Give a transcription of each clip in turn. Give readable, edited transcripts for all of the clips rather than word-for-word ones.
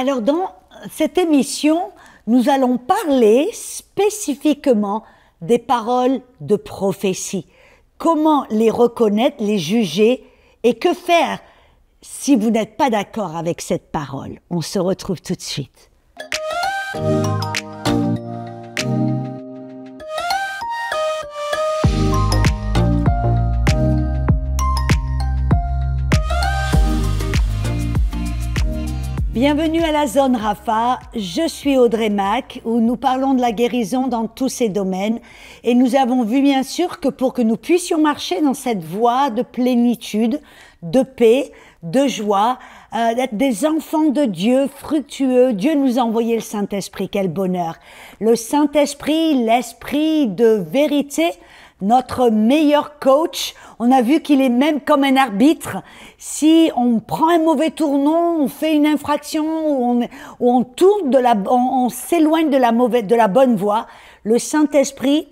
Alors dans cette émission, nous allons parler spécifiquement des paroles de prophétie. Comment les reconnaître, les juger et que faire si vous n'êtes pas d'accord avec cette parole. On se retrouve tout de suite. Bienvenue à la Zone Rapha, je suis Audrey Mac, où nous parlons de la guérison dans tous ces domaines. Et nous avons vu bien sûr que pour que nous puissions marcher dans cette voie de plénitude, de paix, de joie, d'être des enfants de Dieu, fructueux, Dieu nous a envoyé le Saint-Esprit, quel bonheur. Le Saint-Esprit, l'Esprit de vérité, notre meilleur coach. On a vu qu'il est même comme un arbitre. Si on prend un mauvais tournant, on fait une infraction, ou on tourne on s'éloigne de la bonne voie, le Saint-Esprit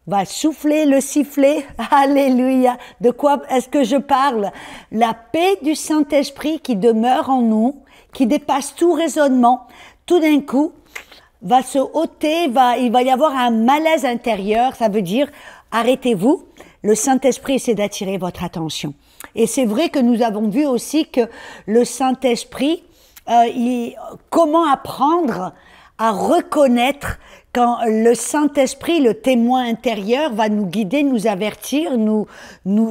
va souffler le sifflet. Alléluia. De quoi est-ce que je parle? La paix du Saint-Esprit qui demeure en nous, qui dépasse tout raisonnement, tout d'un coup, va se ôter, il va y avoir un malaise intérieur. Ça veut dire, arrêtez-vous. Le Saint-Esprit essaie d'attirer votre attention. Et c'est vrai que nous avons vu aussi que le Saint-Esprit, comment apprendre à reconnaître quand le Saint-Esprit, le témoin intérieur, va nous guider, nous avertir, nous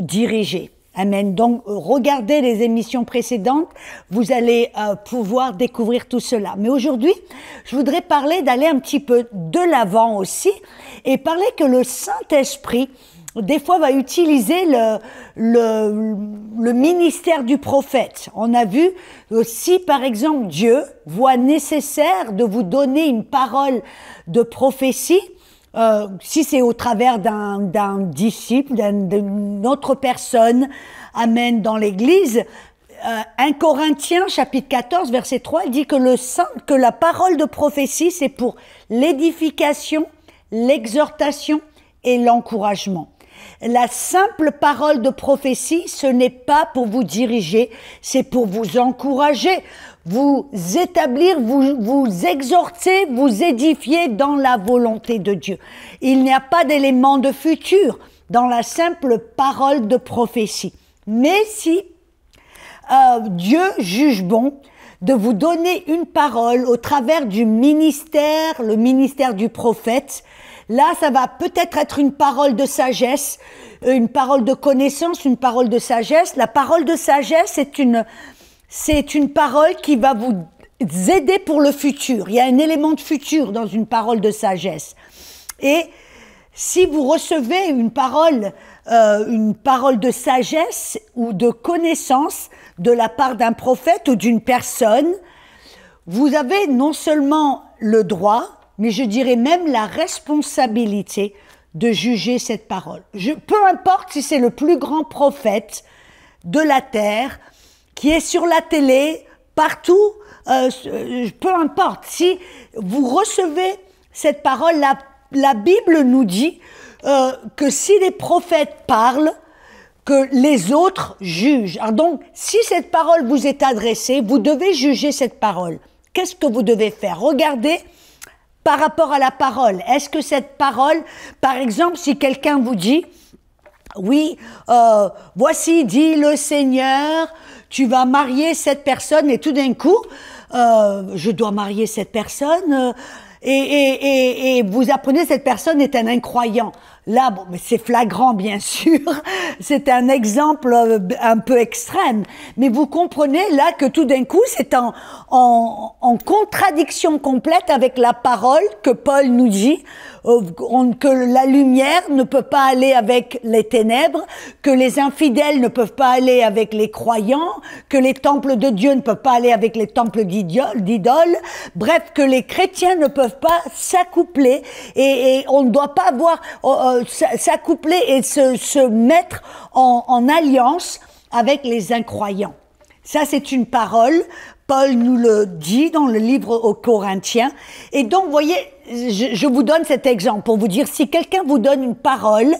diriger. Amen. Donc, regardez les émissions précédentes, vous allez pouvoir découvrir tout cela. Mais aujourd'hui, je voudrais d'aller un petit peu de l'avant aussi et parler que le Saint-Esprit, des fois, va utiliser le ministère du prophète. On a vu, si par exemple Dieu voit nécessaire de vous donner une parole de prophétie, si c'est au travers d'un disciple, d'une autre personne, amen, dans l'Église, 1 Corinthiens chapitre 14 verset 3, il dit que la parole de prophétie, c'est pour l'édification, l'exhortation et l'encouragement. La simple parole de prophétie, ce n'est pas pour vous diriger, c'est pour vous encourager, vous établir, vous exhorter, vous édifier dans la volonté de Dieu. Il n'y a pas d'élément de futur dans la simple parole de prophétie. Mais si Dieu juge bon de vous donner une parole au travers du ministère, le ministère du prophète, là, ça va peut-être être une parole de sagesse, une parole de connaissance, une parole de sagesse. La parole de sagesse, c'est une parole qui va vous aider pour le futur. Il y a un élément de futur dans une parole de sagesse. Et si vous recevez une parole de sagesse ou de connaissance de la part d'un prophète ou d'une personne, vous avez non seulement le droit, mais je dirais même la responsabilité de juger cette parole. Peu importe si c'est le plus grand prophète de la terre, qui est sur la télé, partout, peu importe. Si vous recevez cette parole, la Bible nous dit que si les prophètes parlent, que les autres jugent. Alors donc, si cette parole vous est adressée, vous devez juger cette parole. Qu'est-ce que vous devez faire? Regardez par rapport à la parole. Est-ce que cette parole, par exemple, si quelqu'un vous dit, oui, voici, dit le Seigneur, tu vas marier cette personne, et tout d'un coup, je dois marier cette personne, et vous apprenez cette personne est un incroyant. Là, bon, mais c'est flagrant, bien sûr. C'est un exemple un peu extrême. Mais vous comprenez là que tout d'un coup, c'est en contradiction complète avec la parole que Paul nous dit, que la lumière ne peut pas aller avec les ténèbres, que les infidèles ne peuvent pas aller avec les croyants, que les temples de Dieu ne peuvent pas aller avec les temples d'idoles. Bref, que les chrétiens ne peuvent pas s'accoupler et on ne doit pas avoir s'accoupler et se mettre en alliance avec les incroyants. Ça, c'est une parole. Paul nous le dit dans le livre aux Corinthiens. Et donc, vous voyez, je vous donne cet exemple pour vous dire, si quelqu'un vous donne une parole,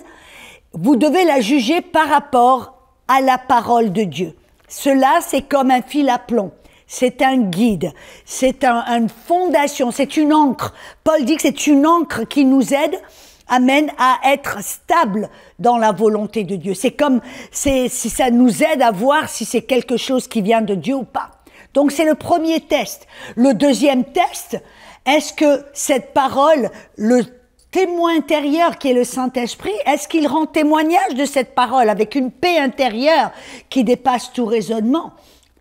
vous devez la juger par rapport à la parole de Dieu. Cela, c'est comme un fil à plomb. c'est un guide, c'est une fondation, c'est une encre. Paul dit que c'est une encre qui nous aide, amène à être stable dans la volonté de Dieu. C'est comme, si ça nous aide à voir si c'est quelque chose qui vient de Dieu ou pas. Donc c'est le premier test. Le deuxième test, est-ce que cette parole, le témoin intérieur qui est le Saint-Esprit, est-ce qu'il rend témoignage de cette parole avec une paix intérieure qui dépasse tout raisonnement?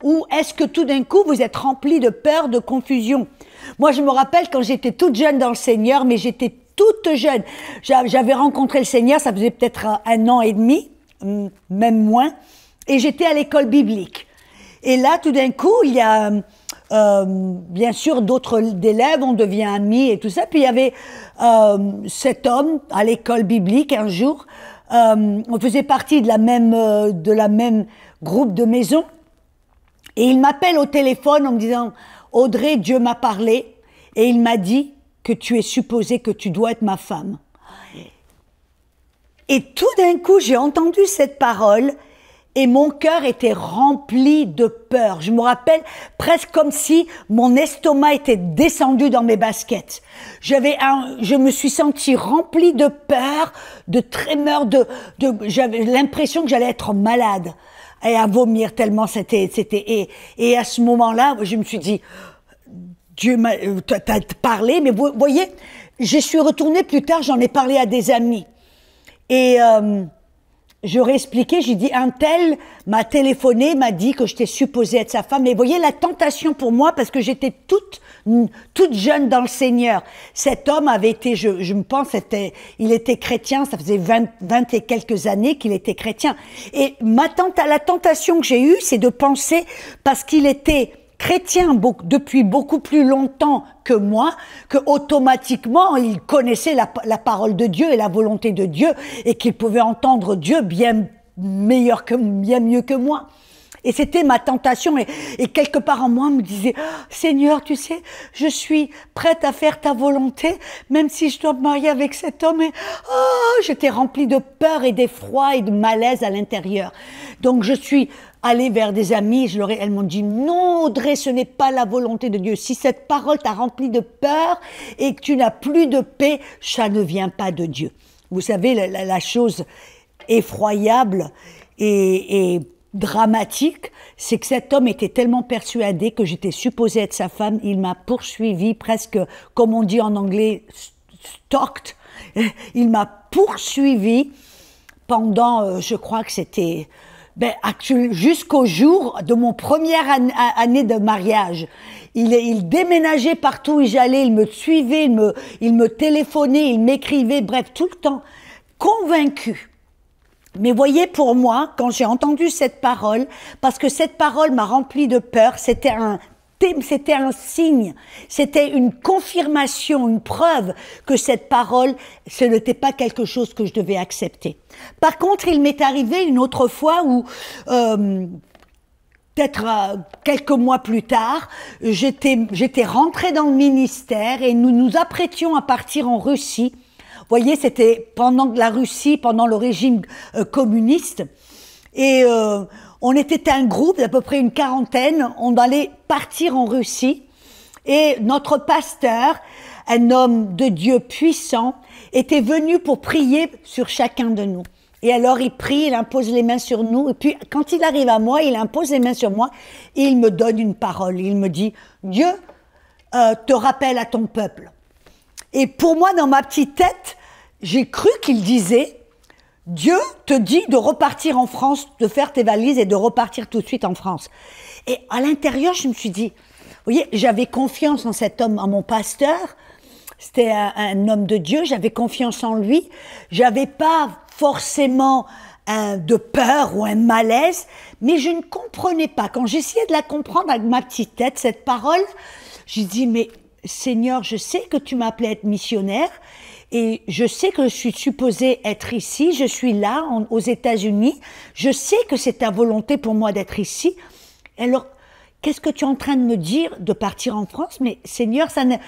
Ou est-ce que tout d'un coup vous êtes rempli de peur, de confusion? Moi je me rappelle quand j'étais toute jeune dans le Seigneur, mais j'étais toute jeune. J'avais rencontré le Seigneur, ça faisait peut-être 1 an et demi, même moins, et j'étais à l'école biblique. Et là, tout d'un coup, il y a, bien sûr, d'autres élèves, on devient amis et tout ça. Puis il y avait cet homme à l'école biblique un jour. On faisait partie de la même groupe de maison. Et il m'appelle au téléphone en me disant « Audrey, Dieu m'a parlé et il m'a dit que tu es supposée que tu dois être ma femme. » Et tout d'un coup, j'ai entendu cette parole et mon cœur était rempli de peur. Je me rappelle presque comme si mon estomac était descendu dans mes baskets. Je me suis sentie remplie de peur, de tremeur, j'avais l'impression que j'allais être malade et à vomir tellement et à ce moment-là, je me suis dit, Dieu t'as parlé, mais vous voyez, je suis retournée plus tard, j'en ai parlé à des amis. Et j'aurais expliqué, j'ai dit, un tel m'a téléphoné, m'a dit que j'étais supposée être sa femme. Mais vous voyez la tentation pour moi, parce que j'étais toute jeune dans le Seigneur. Cet homme avait été, je me pense, il était chrétien, ça faisait 20 et quelques années qu'il était chrétien. Et la tentation que j'ai eue, c'est de penser, parce qu'il était chrétien depuis beaucoup plus longtemps que moi, que automatiquement il connaissait la parole de Dieu et la volonté de Dieu et qu'il pouvait entendre Dieu bien mieux que moi. Et c'était ma tentation et quelque part en moi me disait « Seigneur, tu sais, je suis prête à faire ta volonté, même si je dois me marier avec cet homme. » Et j'étais remplie de peur et d'effroi et de malaise à l'intérieur. Donc je suis allée vers des amis, elles m'ont dit « Non, Audrey, ce n'est pas la volonté de Dieu. Si cette parole t'a rempli de peur et que tu n'as plus de paix, ça ne vient pas de Dieu. » Vous savez, la chose effroyable et dramatique, c'est que cet homme était tellement persuadé que j'étais supposée être sa femme, il m'a poursuivi presque, comme on dit en anglais, stalked. Il m'a poursuivi pendant, je crois que c'était, jusqu'au jour de mon première année de mariage. Il déménageait partout où j'allais, il me suivait, il me téléphonait, il m'écrivait, bref, tout le temps, convaincu. Mais voyez, pour moi, quand j'ai entendu cette parole, parce que cette parole m'a rempli de peur, c'était un signe, c'était une confirmation, une preuve que cette parole, ce n'était pas quelque chose que je devais accepter. Par contre, il m'est arrivé une autre fois où, peut-être quelques mois plus tard, j'étais rentrée dans le ministère et nous nous apprêtions à partir en Russie. Vous voyez, c'était pendant la Russie, pendant le régime communiste. Et on était un groupe d'à peu près une quarantaine. On allait partir en Russie. Et notre pasteur, un homme de Dieu puissant, était venu pour prier sur chacun de nous. Et alors il prie, il impose les mains sur nous. Et puis quand il arrive à moi, il impose les mains sur moi. Et il me donne une parole. Il me dit, Dieu te rappelle à ton peuple. Et pour moi, dans ma petite tête, j'ai cru qu'il disait « Dieu te dit de repartir en France, de faire tes valises et de repartir tout de suite en France. » Et à l'intérieur, je me suis dit, vous voyez, j'avais confiance en cet homme, en mon pasteur. C'était un homme de Dieu, j'avais confiance en lui. J'avais pas forcément de peur ou un malaise, mais je ne comprenais pas. Quand j'essayais de la comprendre avec ma petite tête, cette parole, j'ai dit « Mais Seigneur, je sais que tu m'as appelé à être missionnaire et je sais que je suis supposée être ici, je suis là aux États-Unis, je sais que c'est ta volonté pour moi d'être ici. Alors, qu'est-ce que tu es en train de me dire de partir en France? Mais Seigneur, ça n'est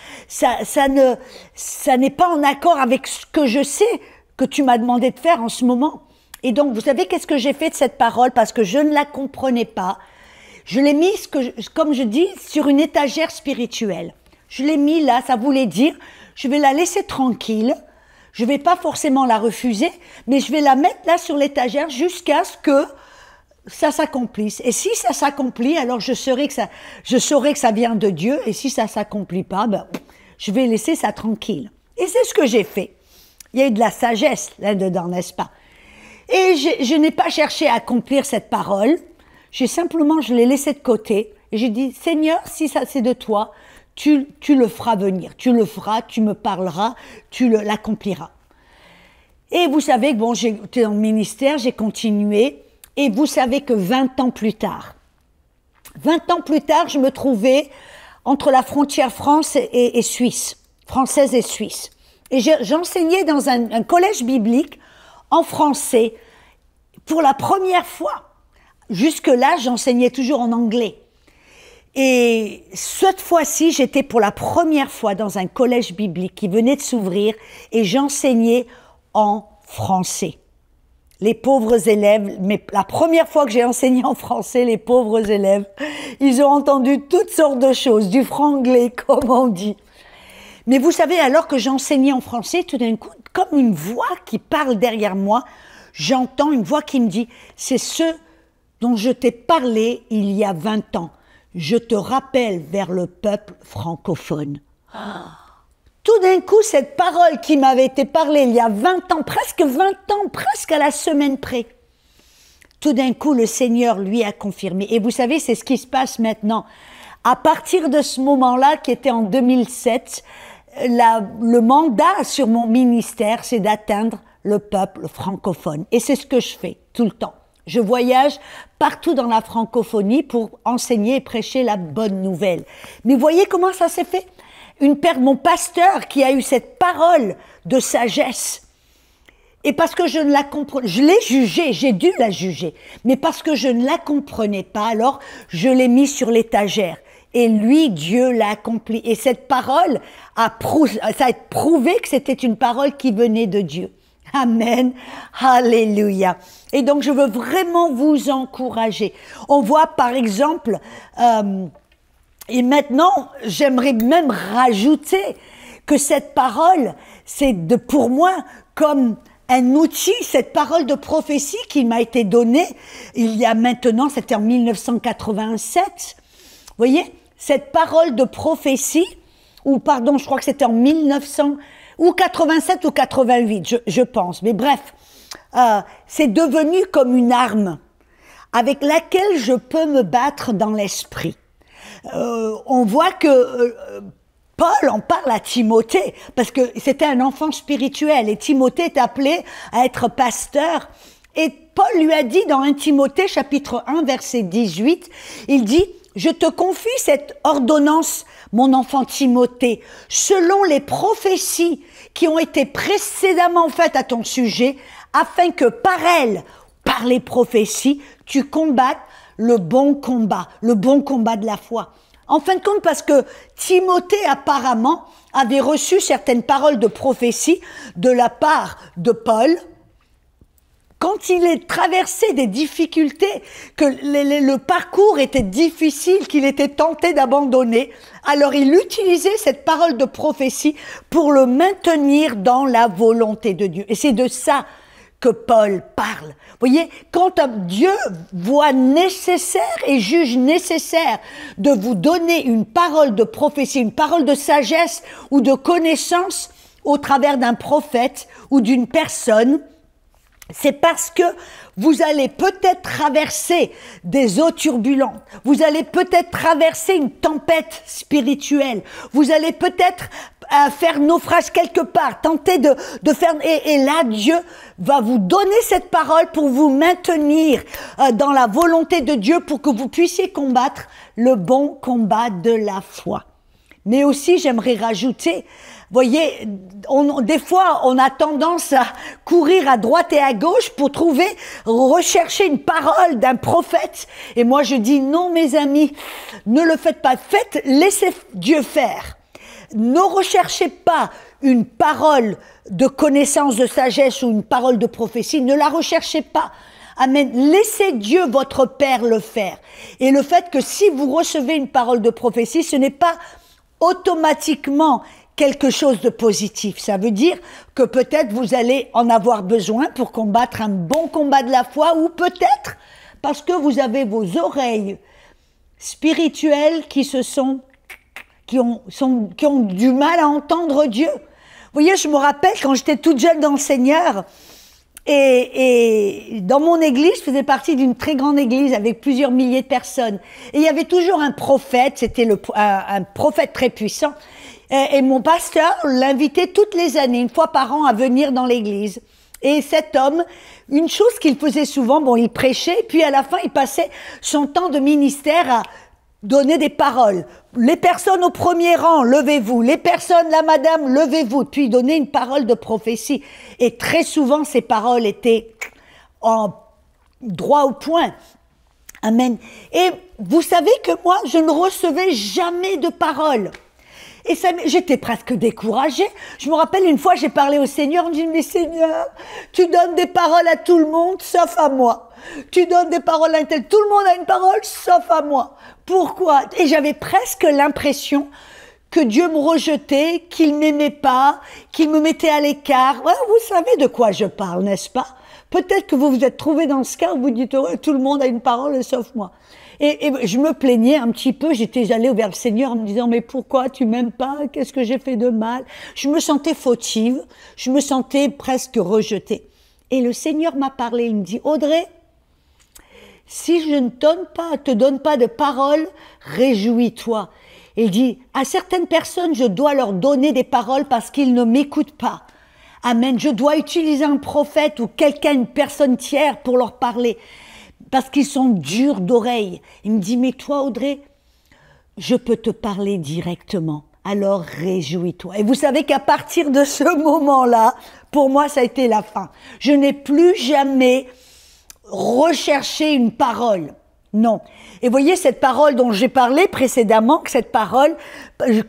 pas en accord avec ce que je sais que tu m'as demandé de faire en ce moment. » Et donc, vous savez qu'est-ce que j'ai fait de cette parole? Parce que je ne la comprenais pas. Je l'ai mis, comme je dis, sur une étagère spirituelle. Je l'ai mis là, ça voulait dire, je vais la laisser tranquille, je ne vais pas forcément la refuser, mais je vais la mettre là sur l'étagère jusqu'à ce que ça s'accomplisse. Et si ça s'accomplit, alors je saurai que ça vient de Dieu, et si ça ne s'accomplit pas, ben, je vais laisser ça tranquille. Et c'est ce que j'ai fait. Il y a eu de la sagesse là-dedans, n'est-ce pas? Et je n'ai pas cherché à accomplir cette parole, je l'ai laissé de côté, et j'ai dit, Seigneur, si ça c'est de toi, tu le feras venir, tu le feras, tu me parleras, tu l'accompliras. Et vous savez que bon, j'étais dans le ministère, j'ai continué, et vous savez que 20 ans plus tard, je me trouvais entre la frontière France et Suisse, française et suisse. Et j'enseignais dans un collège biblique en français pour la première fois. Jusque-là, j'enseignais toujours en anglais. Et cette fois-ci, j'étais pour la première fois dans un collège biblique qui venait de s'ouvrir et j'enseignais en français. Les pauvres élèves, mais la première fois que j'ai enseigné en français, les pauvres élèves, ils ont entendu toutes sortes de choses, du franglais, comme on dit. Mais vous savez, alors que j'enseignais en français, tout d'un coup, comme une voix qui parle derrière moi, j'entends une voix qui me dit « C'est ce dont je t'ai parlé il y a 20 ans. Je te rappelle vers le peuple francophone. » Tout d'un coup, cette parole qui m'avait été parlée il y a 20 ans, presque à la semaine près, tout d'un coup, le Seigneur lui a confirmé. Et vous savez, c'est ce qui se passe maintenant. À partir de ce moment-là, qui était en 2007, le mandat sur mon ministère, c'est d'atteindre le peuple francophone. Et c'est ce que je fais tout le temps. Je voyage partout dans la francophonie pour enseigner et prêcher la bonne nouvelle. Mais voyez comment ça s'est fait? Mon pasteur qui a eu cette parole de sagesse, et parce que je ne la comprenais, je l'ai jugée, j'ai dû la juger, mais parce que je ne la comprenais pas, alors je l'ai mis sur l'étagère. Et lui, Dieu l'a accompli. Et cette parole ça a prouvé que c'était une parole qui venait de Dieu. Amen. Alléluia. Et donc, je veux vraiment vous encourager. On voit, par exemple, et maintenant, j'aimerais même rajouter que cette parole, c'est pour moi comme un outil, cette parole de prophétie qui m'a été donnée il y a maintenant, c'était en 1987. Vous voyez, cette parole de prophétie, ou pardon, je crois que c'était en 1900, ou 87 ou 88, je pense. Mais bref, c'est devenu comme une arme avec laquelle je peux me battre dans l'esprit. On voit que Paul en parle à Timothée, parce que c'était un enfant spirituel, et Timothée est appelé à être pasteur. Et Paul lui a dit dans 1 Timothée, chapitre 1, verset 18, il dit « Je te confie cette ordonnance, mon enfant Timothée, selon les prophéties qui ont été précédemment faites à ton sujet, afin que par elles, par les prophéties, tu combattes le bon combat de la foi. » En fin de compte, parce que Timothée apparemment avait reçu certaines paroles de prophétie de la part de Paul, quand il est traversé des difficultés, que le parcours était difficile, qu'il était tenté d'abandonner, alors il utilisait cette parole de prophétie pour le maintenir dans la volonté de Dieu. Et c'est de ça que Paul parle. Vous voyez, quand Dieu voit nécessaire et juge nécessaire de vous donner une parole de prophétie, une parole de sagesse ou de connaissance au travers d'un prophète ou d'une personne, c'est parce que vous allez peut-être traverser des eaux turbulentes, vous allez peut-être traverser une tempête spirituelle, vous allez peut-être faire naufrage quelque part, tenter de faire... Et là, Dieu va vous donner cette parole pour vous maintenir dans la volonté de Dieu, pour que vous puissiez combattre le bon combat de la foi. Mais aussi, j'aimerais rajouter, voyez, des fois, on a tendance à courir à droite et à gauche pour rechercher une parole d'un prophète. Et moi, je dis non, mes amis, ne le faites pas. Laissez Dieu faire. Ne recherchez pas une parole de connaissance, de sagesse ou une parole de prophétie. Ne la recherchez pas. Amen. Laissez Dieu, votre Père, le faire. Et le fait que si vous recevez une parole de prophétie, ce n'est pas automatiquement quelque chose de positif. Ça veut dire que peut-être vous allez en avoir besoin pour combattre un bon combat de la foi, ou peut-être parce que vous avez vos oreilles spirituelles qui ont du mal à entendre Dieu. Vous voyez, je me rappelle quand j'étais toute jeune dans le Seigneur, et dans mon église, je faisais partie d'une très grande église avec plusieurs milliers de personnes. Et il y avait toujours un prophète, c'était un prophète très puissant. Et mon pasteur l'invitait toutes les années, une fois par an, à venir dans l'église. Et cet homme, une chose qu'il faisait souvent, bon, il prêchait, puis à la fin, il passait son temps de ministère à donner des paroles. Les personnes au premier rang, levez-vous. Les personnes, la madame, levez-vous. Puis il donnait une parole de prophétie. Et très souvent, ces paroles étaient en droit au point. Amen. Et vous savez que moi, je ne recevais jamais de paroles. Et j'étais presque découragée. Je me rappelle une fois, j'ai parlé au Seigneur, je me dis, mais Seigneur, tu donnes des paroles à tout le monde, sauf à moi. Tu donnes des paroles à un tel, tout le monde a une parole, sauf à moi. Pourquoi? Et j'avais presque l'impression que Dieu me rejetait, qu'il m'aimait pas, qu'il me mettait à l'écart. Ouais, vous savez de quoi je parle, n'est-ce pas? Peut-être que vous vous êtes trouvé dans ce cas où vous dites, ouais, tout le monde a une parole, sauf moi. Et je me plaignais un petit peu, j'étais allée vers le Seigneur en me disant, mais pourquoi tu m'aimes pas? Qu'est-ce que j'ai fait de mal? Je me sentais fautive, je me sentais presque rejetée. Et le Seigneur m'a parlé, il me dit, Audrey, si je ne te donne pas de parole, réjouis-toi. Il dit, à certaines personnes, je dois leur donner des paroles parce qu'ils ne m'écoutent pas. Amen. Je dois utiliser un prophète ou quelqu'un, une personne tiers pour leur parler. Parce qu'ils sont durs d'oreille. Il me dit, mais toi, Audrey, je peux te parler directement. Alors réjouis-toi. Et vous savez qu'à partir de ce moment-là, pour moi, ça a été la fin. Je n'ai plus jamais recherché une parole. Non. Et voyez, cette parole dont j'ai parlé précédemment, cette parole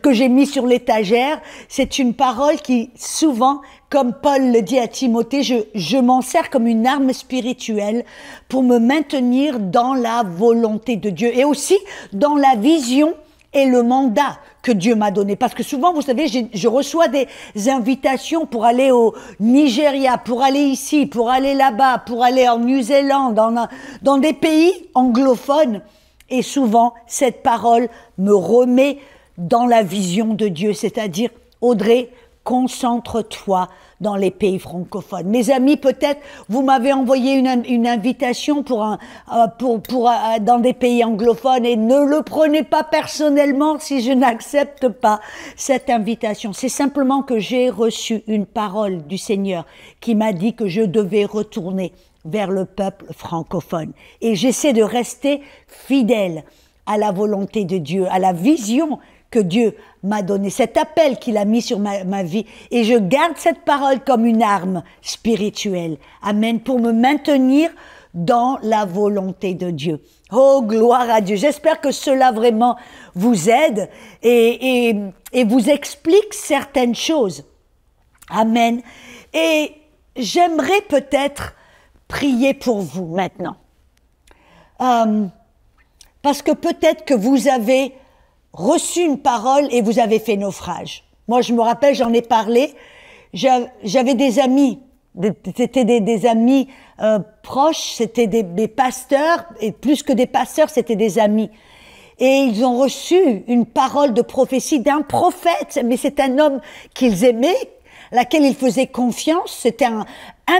que j'ai mise sur l'étagère, c'est une parole qui, souvent, comme Paul le dit à Timothée, je m'en sers comme une arme spirituelle pour me maintenir dans la volonté de Dieu et aussi dans la vision et le mandat que Dieu m'a donné. Parce que souvent, vous savez, je reçois des invitations pour aller au Nigeria, pour aller ici, pour aller là-bas, pour aller en Nouvelle-Zélande, dans des pays anglophones. Et souvent, cette parole me remet dans la vision de Dieu, c'est-à-dire, Audrey, concentre-toi dans les pays francophones. Mes amis, peut-être, vous m'avez envoyé une invitation dans des pays anglophones et ne le prenez pas personnellement si je n'accepte pas cette invitation. C'est simplement que j'ai reçu une parole du Seigneur qui m'a dit que je devais retourner vers le peuple francophone. Et j'essaie de rester fidèle à la volonté de Dieu, à la vision que Dieu m'a donné, cet appel qu'il a mis sur ma vie. Et je garde cette parole comme une arme spirituelle. Amen. Pour me maintenir dans la volonté de Dieu. Oh, gloire à Dieu. J'espère que cela vraiment vous aide et vous explique certaines choses. Amen. Et j'aimerais peut-être prier pour vous maintenant. Parce que peut-être que vous avez reçu une parole et vous avez fait naufrage. Moi, je me rappelle, j'en ai parlé. J'avais des amis, c'était des amis proches, c'était des pasteurs, et plus que des pasteurs, c'était des amis. Et ils ont reçu une parole de prophétie d'un prophète, mais c'est un homme qu'ils aimaient, laquelle ils faisaient confiance, c'était un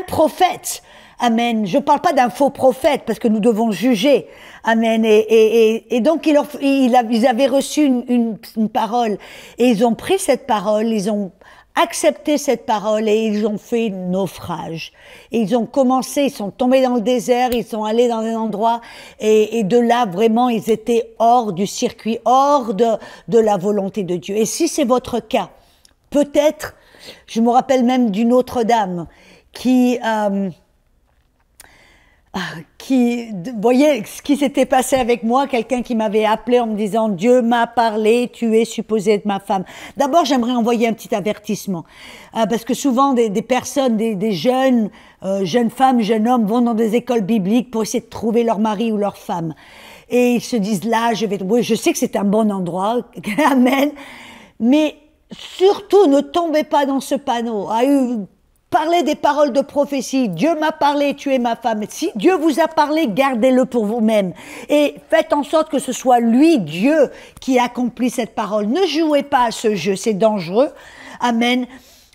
prophète. Amen. Je ne parle pas d'un faux prophète parce que nous devons juger. Amen. Et donc ils avaient reçu une parole et ils ont pris cette parole, ils ont accepté cette parole et ils ont fait naufrage. Et ils ont commencé, ils sont tombés dans le désert, ils sont allés dans un endroit et de là vraiment ils étaient hors du circuit, hors de la volonté de Dieu. Et si c'est votre cas, peut-être, je me rappelle même d'une autre dame qui Vous voyez ce qui s'était passé avec moi, quelqu'un qui m'avait appelé en me disant « Dieu m'a parlé, tu es supposée être ma femme ». D'abord, j'aimerais envoyer un petit avertissement, parce que souvent des personnes, des jeunes femmes, jeunes hommes vont dans des écoles bibliques pour essayer de trouver leur mari ou leur femme. Et ils se disent là, oui, je sais que c'est un bon endroit, amen, mais surtout ne tombez pas dans ce panneau. Parlez des paroles de prophétie. Dieu m'a parlé, tu es ma femme. Si Dieu vous a parlé, gardez-le pour vous-même. Et faites en sorte que ce soit lui, Dieu, qui accomplit cette parole. Ne jouez pas à ce jeu, c'est dangereux. Amen.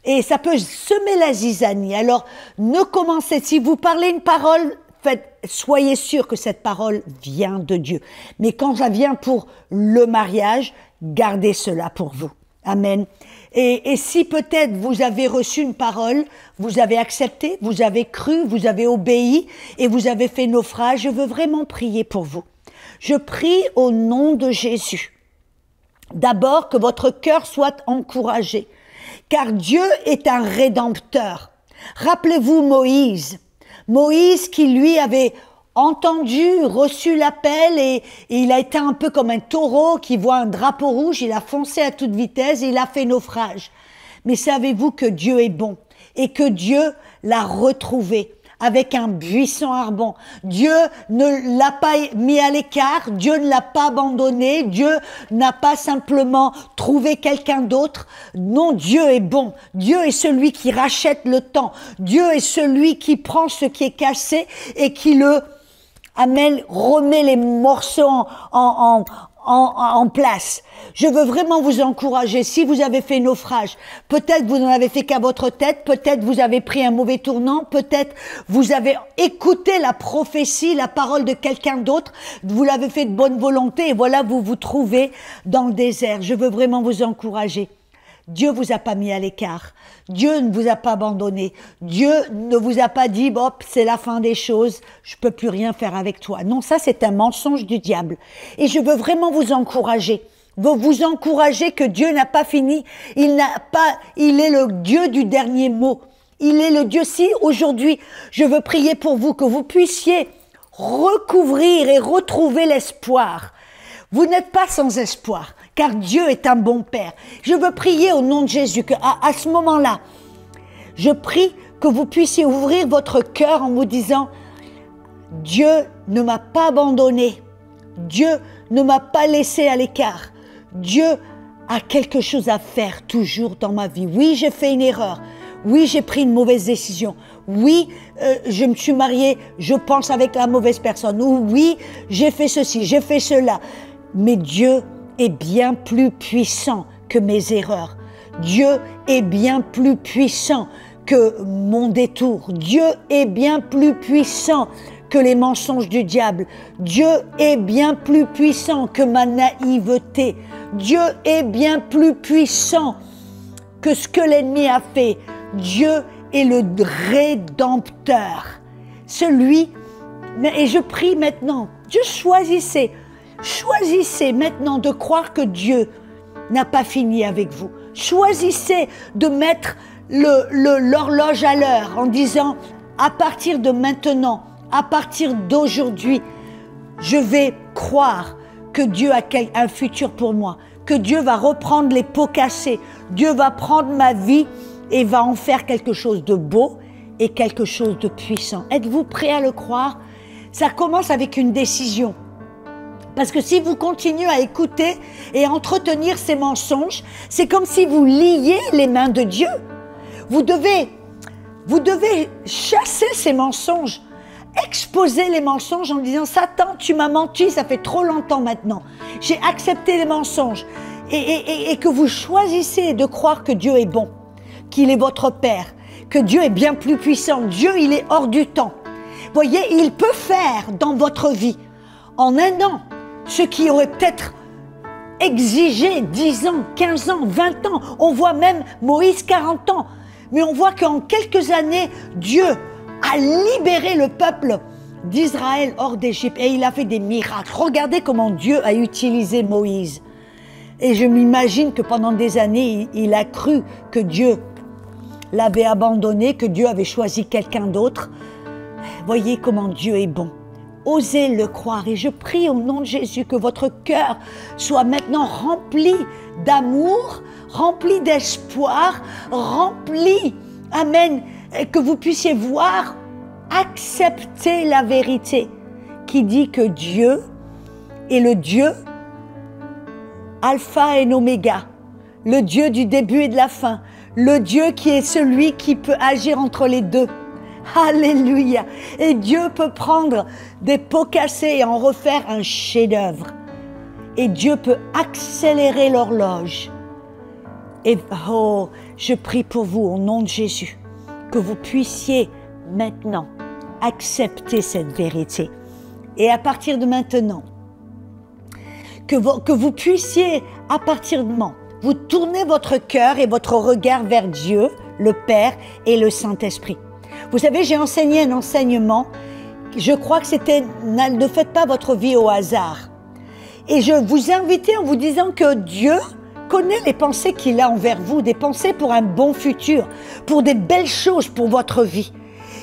Et ça peut semer la zizanie. Alors, ne commencez, si vous parlez une parole, soyez sûr que cette parole vient de Dieu. Mais quand ça vient pour le mariage, gardez cela pour vous. Amen. Et si peut-être vous avez reçu une parole, vous avez accepté, vous avez cru, vous avez obéi et vous avez fait naufrage, je veux vraiment prier pour vous. Je prie au nom de Jésus. D'abord, que votre cœur soit encouragé, car Dieu est un rédempteur. Rappelez-vous Moïse qui lui avait entendu, reçu l'appel et il a été un peu comme un taureau qui voit un drapeau rouge, il a foncé à toute vitesse et il a fait naufrage. Mais savez-vous que Dieu est bon et que Dieu l'a retrouvé avec un buisson ardent. Dieu ne l'a pas mis à l'écart, Dieu ne l'a pas abandonné, Dieu n'a pas simplement trouvé quelqu'un d'autre. Non, Dieu est bon. Dieu est celui qui rachète le temps. Dieu est celui qui prend ce qui est cassé et qui remet les morceaux en place. Je veux vraiment vous encourager. Si vous avez fait naufrage, peut-être vous n'en avez fait qu'à votre tête, peut-être vous avez pris un mauvais tournant, peut-être vous avez écouté la prophétie, la parole de quelqu'un d'autre, vous l'avez fait de bonne volonté et voilà, vous vous trouvez dans le désert. Je veux vraiment vous encourager. Dieu vous a pas mis à l'écart. Dieu ne vous a pas abandonné. Dieu ne vous a pas dit, c'est la fin des choses, je peux plus rien faire avec toi. Non, ça c'est un mensonge du diable. Et je veux vraiment vous encourager que Dieu n'a pas fini. Il est le Dieu du dernier mot. Il est le Dieu. Si aujourd'hui, je veux prier pour vous, que vous puissiez recouvrir et retrouver l'espoir. Vous n'êtes pas sans espoir, car Dieu est un bon Père. Je veux prier au nom de Jésus, qu'à ce moment-là, je prie que vous puissiez ouvrir votre cœur en vous disant « Dieu ne m'a pas abandonné, Dieu ne m'a pas laissé à l'écart, Dieu a quelque chose à faire toujours dans ma vie. Oui, j'ai fait une erreur, oui, j'ai pris une mauvaise décision, oui, je me suis mariée, je pense avec la mauvaise personne, ou oui, j'ai fait ceci, j'ai fait cela. » Mais Dieu est bien plus puissant que mes erreurs. Dieu est bien plus puissant que mon détour. Dieu est bien plus puissant que les mensonges du diable. Dieu est bien plus puissant que ma naïveté. Dieu est bien plus puissant que ce que l'ennemi a fait. Dieu est le rédempteur. Et je prie maintenant, Dieu choisissez maintenant de croire que Dieu n'a pas fini avec vous. Choisissez de mettre l'horloge à l'heure en disant à partir de maintenant, à partir d'aujourd'hui, je vais croire que Dieu a un futur pour moi, que Dieu va reprendre les pots cassés, Dieu va prendre ma vie et va en faire quelque chose de beau et quelque chose de puissant. Êtes-vous prêt à le croire? Ça commence avec une décision. Parce que si vous continuez à écouter et à entretenir ces mensonges, c'est comme si vous liez les mains de Dieu. Vous devez chasser ces mensonges, exposer les mensonges en disant « Satan, tu m'as menti, ça fait trop longtemps maintenant. J'ai accepté les mensonges. » Et que vous choisissez de croire que Dieu est bon, qu'il est votre Père, que Dieu est bien plus puissant. Dieu, il est hors du temps. Voyez, il peut faire dans votre vie, en un an, ce qui aurait peut-être exigé 10 ans, 15 ans, 20 ans. On voit même Moïse 40 ans. Mais on voit qu'en quelques années, Dieu a libéré le peuple d'Israël hors d'Égypte. Et il a fait des miracles. Regardez comment Dieu a utilisé Moïse. Et je m'imagine que pendant des années, il a cru que Dieu l'avait abandonné, que Dieu avait choisi quelqu'un d'autre. Voyez comment Dieu est bon. Osez le croire et je prie au nom de Jésus que votre cœur soit maintenant rempli d'amour, rempli d'espoir, rempli, amen, que vous puissiez voir, accepter la vérité qui dit que Dieu est le Dieu Alpha et Oméga, le Dieu du début et de la fin, le Dieu qui est celui qui peut agir entre les deux. Alléluia. Et Dieu peut prendre des pots cassés et en refaire un chef-d'œuvre. Et Dieu peut accélérer l'horloge. Et oh, je prie pour vous au nom de Jésus, que vous puissiez maintenant accepter cette vérité. Et à partir de maintenant, que vous puissiez, à partir de maintenant, vous tourner votre cœur et votre regard vers Dieu, le Père et le Saint-Esprit. Vous savez, j'ai enseigné un enseignement, je crois que c'était « Ne faites pas votre vie au hasard ». Et je vous invitais en vous disant que Dieu connaît les pensées qu'il a envers vous, des pensées pour un bon futur, pour des belles choses pour votre vie.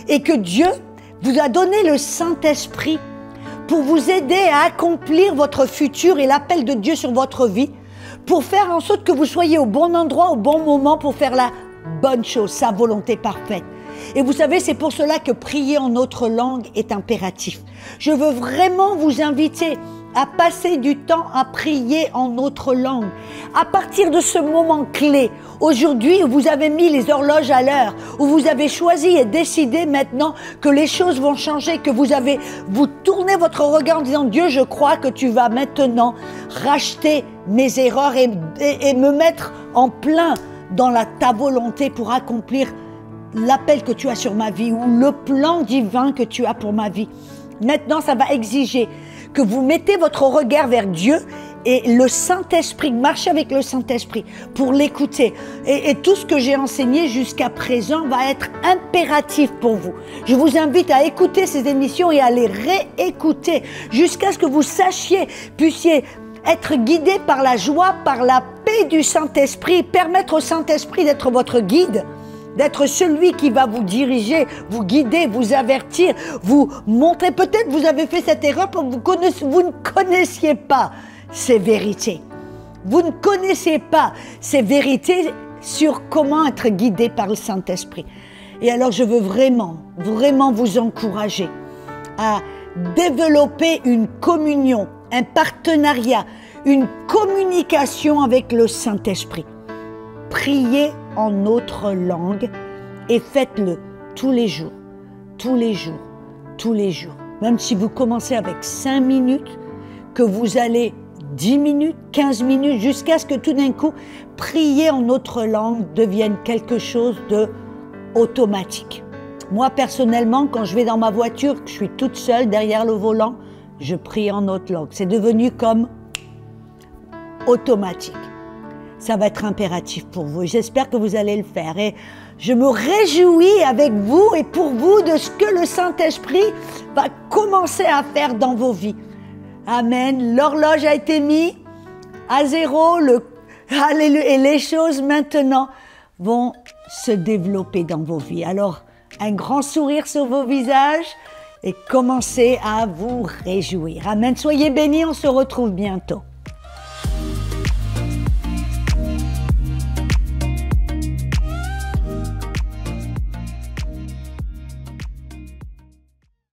Et que Dieu vous a donné le Saint-Esprit pour vous aider à accomplir votre futur et l'appel de Dieu sur votre vie, pour faire en sorte que vous soyez au bon endroit, au bon moment, pour faire la bonne chose, sa volonté parfaite. Et vous savez, c'est pour cela que prier en autre langue est impératif. Je veux vraiment vous inviter à passer du temps à prier en autre langue. À partir de ce moment clé, aujourd'hui où vous avez mis les horloges à l'heure, où vous avez choisi et décidé maintenant que les choses vont changer, que vous tournez votre regard en disant « Dieu, je crois que tu vas maintenant racheter mes erreurs et me mettre en plein dans ta volonté pour accomplir l'appel que tu as sur ma vie ou le plan divin que tu as pour ma vie. » Maintenant, ça va exiger que vous mettez votre regard vers Dieu et le Saint-Esprit, marchez avec le Saint-Esprit pour l'écouter. Et tout ce que j'ai enseigné jusqu'à présent va être impératif pour vous. Je vous invite à écouter ces émissions et à les réécouter jusqu'à ce que vous puissiez être guidé par la joie, par la paix du Saint-Esprit, permettre au Saint-Esprit d'être votre guide, d'être celui qui va vous diriger, vous guider, vous avertir, vous montrer. Peut-être vous avez fait cette erreur parce que vous ne connaissiez pas ces vérités. Vous ne connaissez pas ces vérités sur comment être guidé par le Saint-Esprit. Et alors je veux vraiment, vraiment vous encourager à développer une communion, un partenariat, une communication avec le Saint-Esprit. Priez en autre langue et faites-le tous les jours, tous les jours, tous les jours. Même si vous commencez avec 5 minutes, que vous allez 10 minutes, 15 minutes, jusqu'à ce que tout d'un coup, prier en autre langue devienne quelque chose d'automatique. Moi, personnellement, quand je vais dans ma voiture, que je suis toute seule derrière le volant, je prie en autre langue. C'est devenu comme automatique. Ça va être impératif pour vous. J'espère que vous allez le faire. Et je me réjouis avec vous et pour vous de ce que le Saint-Esprit va commencer à faire dans vos vies. Amen. L'horloge a été mise à zéro. Alléluia. Et les choses maintenant vont se développer dans vos vies. Alors, un grand sourire sur vos visages et commencez à vous réjouir. Amen. Soyez bénis. On se retrouve bientôt.